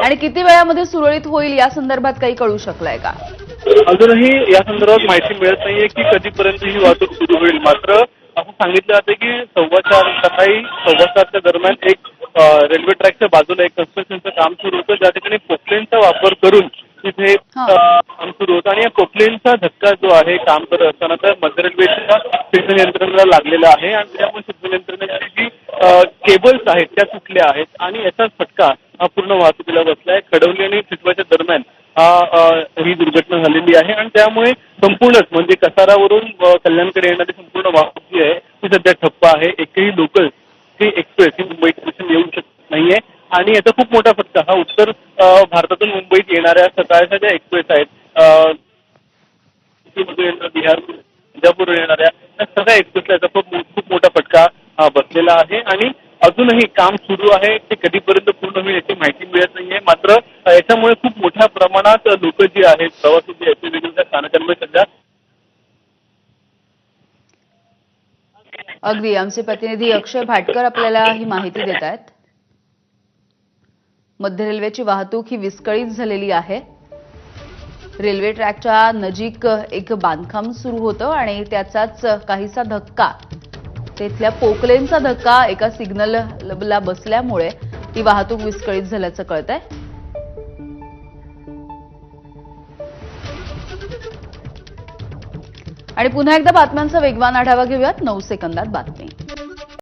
आणि किती वेळामध्ये सुरळीत होईल या संदर्भात काही कळू शकलंय का? अजूनही या संदर्भात माहिती मिळत नाहीये की कधीपर्यंत ही वाहतूक सुरू होईल. मात्र असं सांगितलं जातं की सकाळी 4:15च्या दरम्यान एक रेल्वे ट्रॅकच्या बाजूला एक कन्स्ट्रक्शनचं काम सुरू होतं, ज्या ठिकाणी पोकलेनचा वापर करून तिथे काम सुरू होतं आणि या पोकलेनचा धक्का जो आहे काम करत असताना तर मध्य रेल्वेच्या सिग्नल यंत्रणेला लागलेला आहे आणि त्यामुळे सिग्नल यंत्रणेची जी केबल्स आहेत त्या तुटल्या आहेत आणि याचाच फटका हा पूर्ण वाहतुकीला बसलाय. खडवली आणि चितवाच्या दरम्यान ही दुर्घटना झालेली आहे आणि त्यामुळे संपूर्णच म्हणजे कसारावरून कल्याणकडे येणारी संपूर्ण वाहतूक जी आहे ती सध्या ठप्प आहे. एकही लोकल ही एक्सप्रेस ही मुंबई स्टेशन येऊ शकत नाहीये आणि याचा खूप मोठा फटका हा उत्तर भारतातून मुंबईत येणाऱ्या सकाळच्या ज्या एक्सप्रेस आहेत बिहार पंजाबवरून येणाऱ्या त्या सगळ्या एक्सप्रेसला याचा खूप मोठा फटका बसलेला आहे आणि अजूनही काम सुरू आहे. ते कधीपर्यंत पूर्ण होईल याची माहिती मिळत नाहीये. मात्र याच्यामुळे खूप मोठ्या प्रमाणात लोक जी आहेत प्रवासी जे आहेत वेगवेगळ्या स्थानकांवर सध्या. अगदी आमचे प्रतिनिधी अक्षय भाटकर आपल्याला ही माहिती देत आहेत. मध्य रेल्वेची वाहतूक ही विस्कळीत झालेली आहे. रेल्वे ट्रॅकच्या नजीक एक बांधकाम सुरू होतं आणि त्याचाच काहीसा धक्का, तिथल्या पोकलेनचा धक्का एका सिग्नलला बसल्यामुळे ही वाहतूक विस्कळीत झाल्याचं कळतंय. आणि पुन्हा एकदा बातम्यांचा वेगवान आढावा घेऊयात 9 सेकंदात बातमी.